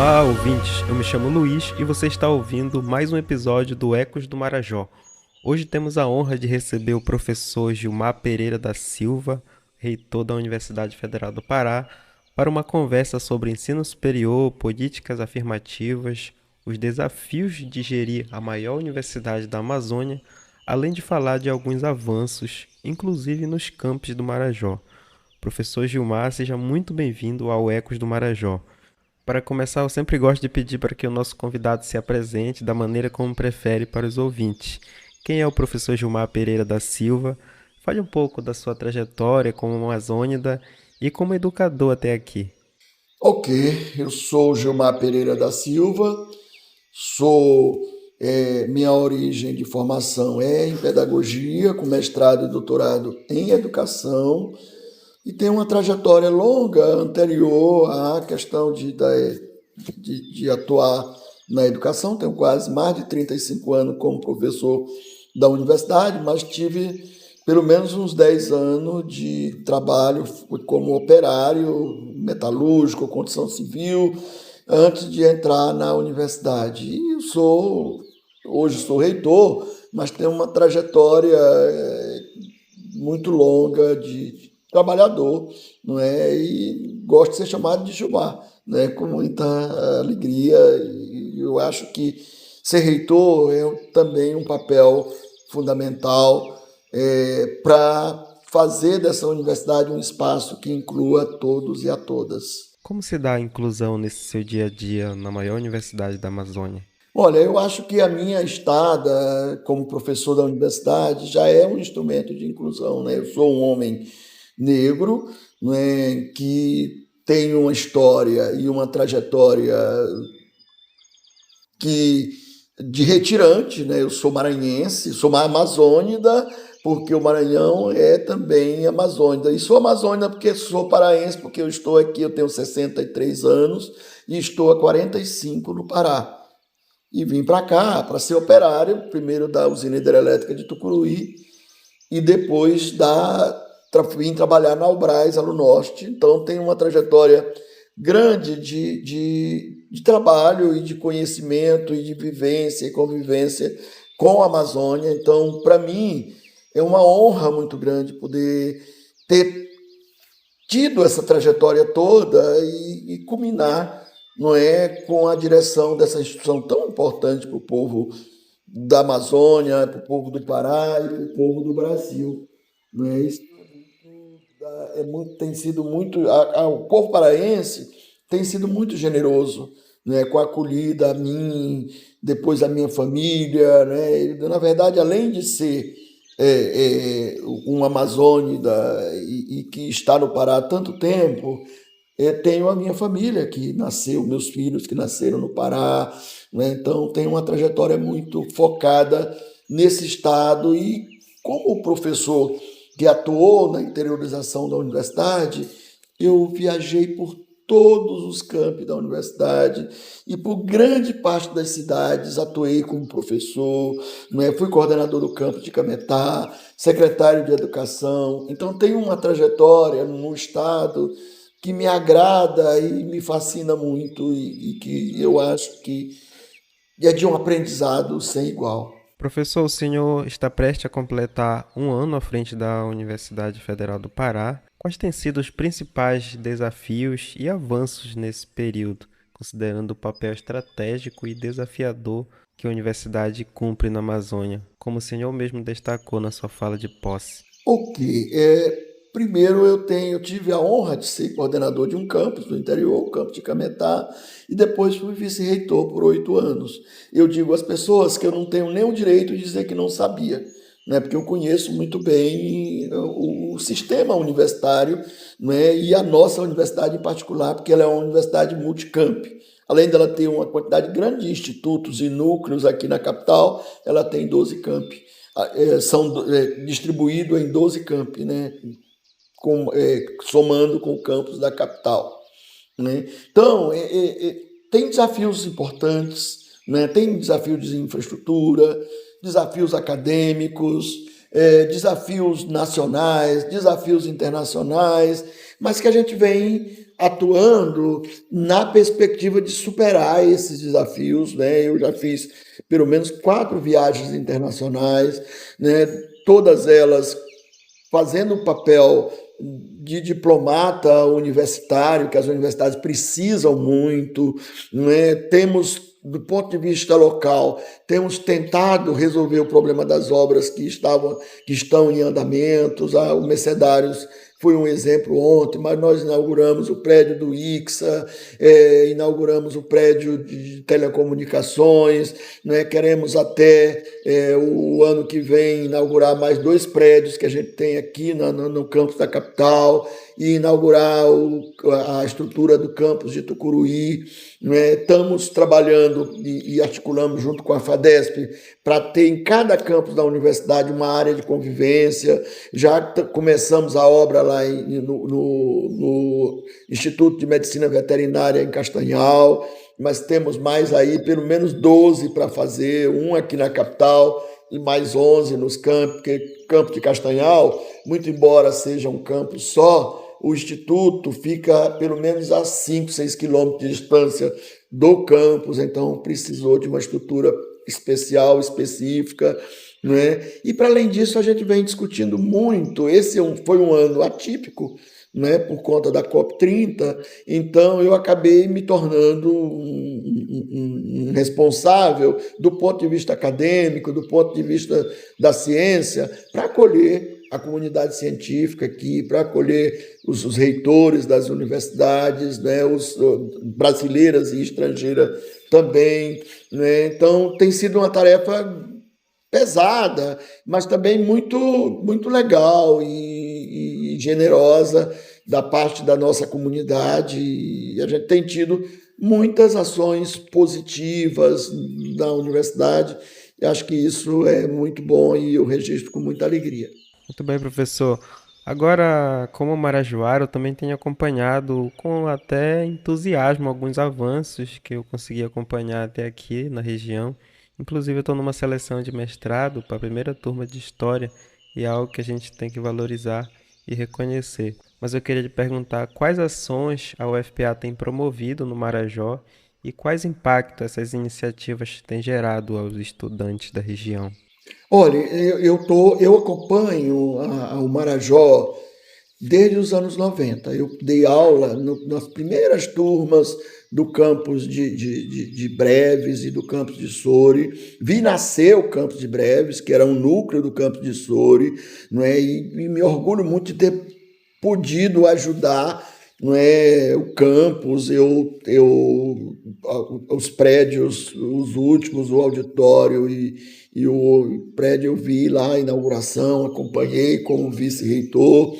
Olá, ouvintes. Eu me chamo Luiz e você está ouvindo mais um episódio do Ecos do Marajó. Hoje temos a honra de receber o professor Gilmar Pereira da Silva, reitor da Universidade Federal do Pará, para uma conversa sobre ensino superior, políticas afirmativas, os desafios de gerir a maior universidade da Amazônia, além de falar de alguns avanços, inclusive nos campos do Marajó. Professor Gilmar, seja muito bem-vindo ao Ecos do Marajó. Para começar, eu sempre gosto de pedir para que o nosso convidado se apresente da maneira como prefere para os ouvintes. Quem é o professor Gilmar Pereira da Silva? Fale um pouco da sua trajetória como amazônida e como educador até aqui. Ok, eu sou Gilmar Pereira da Silva, minha origem de formação é em pedagogia, com mestrado e doutorado em educação, e tenho uma trajetória longa anterior à questão de atuar na educação. Tenho quase mais de 35 anos como professor da universidade, mas tive pelo menos uns 10 anos de trabalho como operário metalúrgico, construção civil, antes de entrar na universidade. E hoje sou reitor, mas tenho uma trajetória muito longa de trabalhador, não é? E gosto de ser chamado de Gilmar, né? Com muita alegria. E eu acho que ser reitor é também um papel fundamental para fazer dessa universidade um espaço que inclua todos e a todas. Como se dá a inclusão nesse seu dia a dia na maior universidade da Amazônia? Olha, eu acho que a minha estada como professor da universidade já é um instrumento de inclusão, né? Eu sou um homem negro, né, que tem uma história e uma trajetória que de retirante, né? Eu sou maranhense, sou amazônida, porque o Maranhão é também amazônida. E sou amazônida porque sou paraense, porque eu estou aqui, eu tenho 63 anos e estou há 45 no Pará. E vim para cá para ser operário, primeiro da usina hidrelétrica de Tucuruí e depois vim trabalhar na Albras, no Norte. Então tenho uma trajetória grande de trabalho e de conhecimento e de vivência e convivência com a Amazônia. Então, para mim, é uma honra muito grande poder ter tido essa trajetória toda e culminar, não é, com a direção dessa instituição tão importante para o povo da Amazônia, para o povo do Pará e para o povo do Brasil. Não é? Isso tem sido muito. O povo paraense tem sido muito generoso, né, com a acolhida a mim, depois a minha família. Né? Na verdade, além de ser um amazônida e que está no Pará há tanto tempo, tenho a minha família que nasceu, meus filhos que nasceram no Pará, né? Então tenho uma trajetória muito focada nesse estado e como professor que atuou na interiorização da universidade, eu viajei por todos os campi da universidade e por grande parte das cidades atuei como professor, né? Fui coordenador do campo de Cametá, secretário de educação. Então tenho uma trajetória no estado que me agrada e me fascina muito e que eu acho que é de um aprendizado sem igual. Professor, o senhor está prestes a completar um ano à frente da Universidade Federal do Pará. Quais têm sido os principais desafios e avanços nesse período, considerando o papel estratégico e desafiador que a universidade cumpre na Amazônia, como o senhor mesmo destacou na sua fala de posse? Ok, primeiro eu tive a honra de ser coordenador de um campus do interior, o campus de Cametá, e depois fui vice-reitor por 8 anos. Eu digo às pessoas que eu não tenho nem o direito de dizer que não sabia, né, porque eu conheço muito bem o sistema universitário, né, e a nossa universidade em particular, porque ela é uma universidade multicamp. Além dela ter uma quantidade grande de institutos e núcleos aqui na capital, ela tem 12 campi. São distribuídos em 12 campi, né? Somando com o campus da capital. Né? Então, tem desafios importantes, né? Tem desafios de infraestrutura, desafios acadêmicos, desafios nacionais, desafios internacionais, mas que a gente vem atuando na perspectiva de superar esses desafios, né? Eu já fiz pelo menos 4 viagens internacionais, né? Todas elas fazendo o papel de diplomata universitário, que as universidades precisam muito, né? Temos, do ponto de vista local, temos tentado resolver o problema das obras que estão em andamentos. O Mercedários foi um exemplo ontem, mas nós inauguramos o prédio do ICSA, inauguramos o prédio de telecomunicações, né? Queremos até o ano que vem inaugurar mais 2 prédios que a gente tem aqui no campus da capital, e inaugurar a estrutura do campus de Tucuruí. Né? Estamos trabalhando e articulamos junto com a FADESP para ter em cada campus da universidade uma área de convivência. Já começamos a obra lá no Instituto de Medicina Veterinária em Castanhal, mas temos mais aí, pelo menos 12 para fazer, um aqui na capital e mais 11 nos campos, porque o campo de Castanhal, muito embora seja um campo só, o Instituto fica pelo menos a 5, 6 quilômetros de distância do campus, então precisou de uma estrutura especial, específica, né? E para além disso, a gente vem discutindo muito. Esse foi um ano atípico, né, por conta da COP30, então eu acabei me tornando um responsável do ponto de vista acadêmico, do ponto de vista da ciência, para acolher a comunidade científica aqui, para acolher os reitores das universidades, né, os brasileiras e estrangeiras também, né? Então tem sido uma tarefa pesada, mas também muito, muito legal e generosa da parte da nossa comunidade. E a gente tem tido muitas ações positivas na universidade. E acho que isso é muito bom e eu registro com muita alegria. Muito bem, professor. Agora, como marajoara, eu também tenho acompanhado com até entusiasmo alguns avanços que eu consegui acompanhar até aqui na região. Inclusive, eu estou numa seleção de mestrado para a primeira turma de História e é algo que a gente tem que valorizar e reconhecer. Mas eu queria lhe perguntar quais ações a UFPA tem promovido no Marajó e quais impactos essas iniciativas têm gerado aos estudantes da região. Olha, eu acompanho o Marajó desde os anos 90. Eu dei aula nas primeiras turmas do campus de Breves e do campus de Soure. Vi nascer o campus de Breves, que era um núcleo do campus de Soure, não é? E me orgulho muito de ter podido ajudar, não é, o campus, os prédios, os últimos, o auditório e o prédio eu vi lá a inauguração, acompanhei como vice-reitor,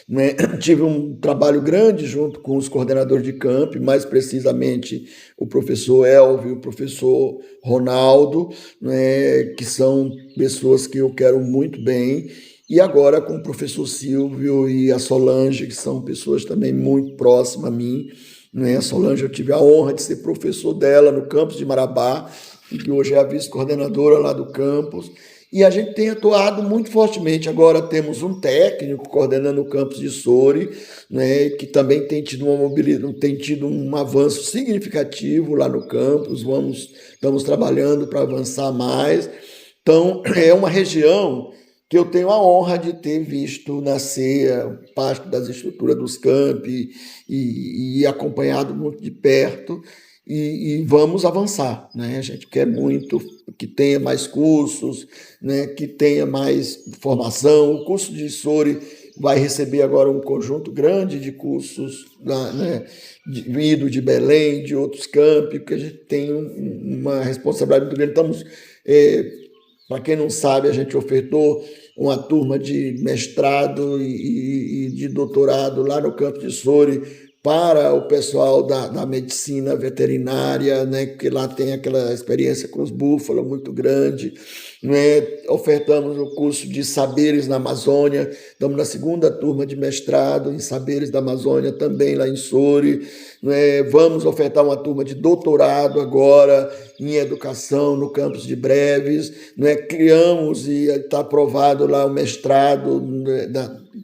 né? Tive um trabalho grande junto com os coordenadores de campo, mais precisamente o professor Elvio e o professor Ronaldo, né? Que são pessoas que eu quero muito bem, e agora com o professor Silvio e a Solange, que são pessoas também muito próximas a mim, né? A Solange, eu tive a honra de ser professor dela no campus de Marabá, e que hoje é a vice-coordenadora lá do campus, e a gente tem atuado muito fortemente. Agora temos um técnico coordenando o campus de Soure, né, que também tem tido tem tido um avanço significativo lá no campus. Estamos trabalhando para avançar mais. Então, é uma região que eu tenho a honra de ter visto nascer parte das estruturas dos campi e acompanhado muito de perto. E vamos avançar, né? A gente quer muito que tenha mais cursos, né? Que tenha mais formação. O curso de Soure vai receber agora um conjunto grande de cursos, né? Vindo de Belém, de outros campi, porque a gente tem uma responsabilidade muito grande. Para quem não sabe, a gente ofertou uma turma de mestrado e de doutorado lá no campus de Soure para o pessoal da medicina veterinária, né, que lá tem aquela experiência com os búfalos muito grande, né? Ofertamos o curso de Saberes na Amazônia, estamos na segunda turma de mestrado em Saberes da Amazônia, também lá em Soure, né? Vamos ofertar uma turma de doutorado agora em educação no campus de Breves, né? Criamos e está aprovado lá o mestrado, né,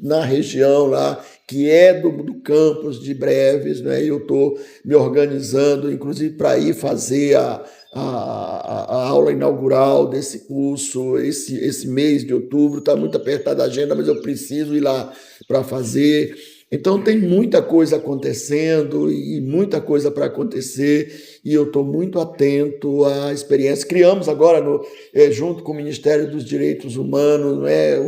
na região lá, que é do campus de Breves, né? Eu estou me organizando, inclusive, para ir fazer a aula inaugural desse curso esse mês de outubro. Está muito apertada a agenda, mas eu preciso ir lá para fazer. Então tem muita coisa acontecendo e muita coisa para acontecer, e eu estou muito atento à experiência. Criamos agora, junto com o Ministério dos Direitos Humanos, né,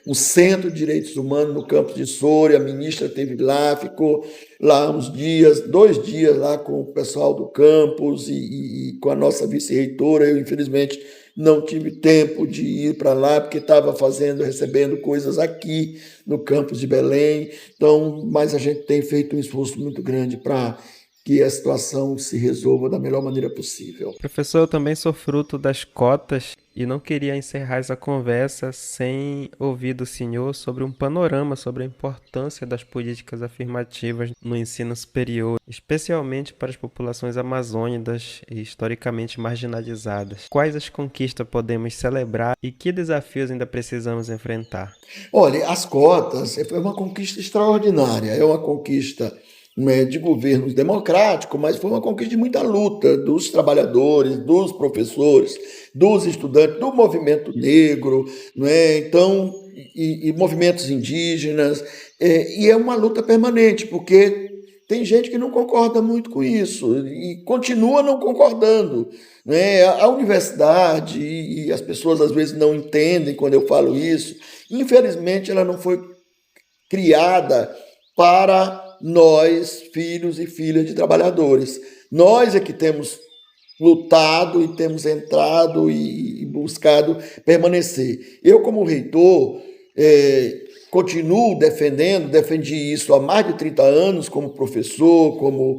um centro de direitos humanos no campus de Soure. A ministra esteve lá, ficou lá uns dias, 2 dias lá com o pessoal do campus e com a nossa vice-reitora. Eu, infelizmente, não tive tempo de ir para lá, porque estava recebendo coisas aqui no campus de Belém. Então, mas a gente tem feito um esforço muito grande para que a situação se resolva da melhor maneira possível. Professor, eu também sou fruto das cotas e não queria encerrar essa conversa sem ouvir do senhor sobre um panorama sobre a importância das políticas afirmativas no ensino superior, especialmente para as populações amazônicas e historicamente marginalizadas. Quais as conquistas podemos celebrar e que desafios ainda precisamos enfrentar? Olha, as cotas foi uma conquista extraordinária, é uma conquista de governos democráticos, mas foi uma conquista de muita luta dos trabalhadores, dos professores, dos estudantes, do movimento negro, então, e movimentos indígenas, e é uma luta permanente, porque tem gente que não concorda muito com isso e continua não concordando. A universidade, e as pessoas às vezes não entendem quando eu falo isso, infelizmente ela não foi criada para nós, filhos e filhas de trabalhadores. Nós é que temos lutado e temos entrado e buscado permanecer. Eu, como reitor, continuo defendi isso há mais de 30 anos como professor, como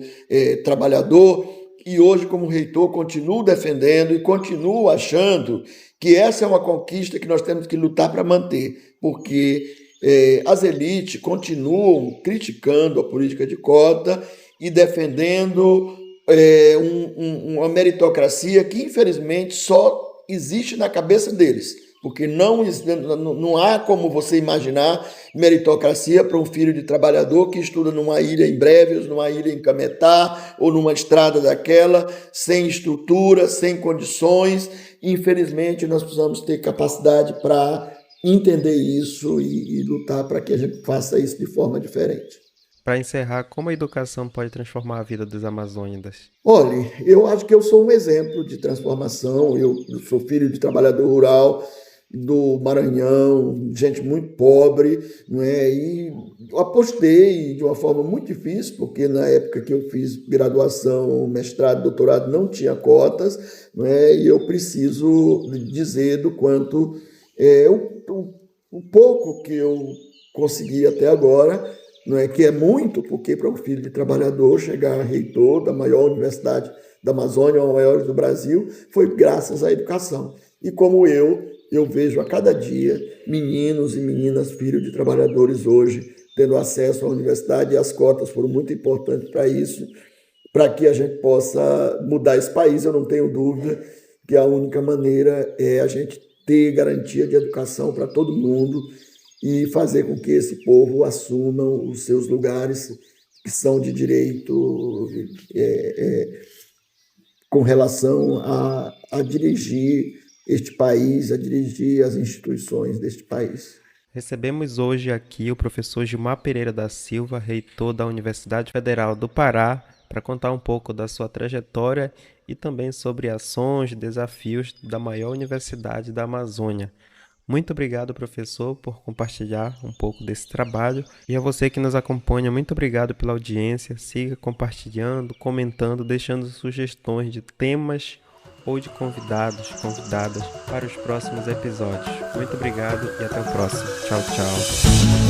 trabalhador, e hoje, como reitor, continuo defendendo e continuo achando que essa é uma conquista que nós temos que lutar para manter, porque as elites continuam criticando a política de cota e defendendo uma meritocracia que, infelizmente, só existe na cabeça deles, porque não há como você imaginar meritocracia para um filho de trabalhador que estuda numa ilha em Breves, numa ilha em Cametá, ou numa estrada daquela, sem estrutura, sem condições. Infelizmente, nós precisamos ter capacidade para entender isso e lutar para que a gente faça isso de forma diferente. Para encerrar, como a educação pode transformar a vida dos amazônidas? Olha, eu acho que eu sou um exemplo de transformação. Eu sou filho de trabalhador rural do Maranhão, gente muito pobre, e apostei de uma forma muito difícil, porque na época que eu fiz graduação, mestrado, doutorado, não tinha cotas, e eu preciso dizer do quanto o pouco que eu consegui até agora, que é muito, porque para um filho de trabalhador chegar a reitor da maior universidade da Amazônia, uma das maiores do Brasil, foi graças à educação. E como eu vejo a cada dia meninos e meninas, filhos de trabalhadores hoje, tendo acesso à universidade, e as cotas foram muito importantes para isso, para que a gente possa mudar esse país. Eu não tenho dúvida que a única maneira é a gente ter garantia de educação para todo mundo e fazer com que esse povo assuma os seus lugares que são de direito com relação a dirigir este país, a dirigir as instituições deste país. Recebemos hoje aqui o professor Gilmar Pereira da Silva, reitor da Universidade Federal do Pará, para contar um pouco da sua trajetória e também sobre ações e desafios da maior universidade da Amazônia. Muito obrigado, professor, por compartilhar um pouco desse trabalho. E a você que nos acompanha, muito obrigado pela audiência. Siga compartilhando, comentando, deixando sugestões de temas ou de convidados, convidadas para os próximos episódios. Muito obrigado e até o próximo. Tchau, tchau.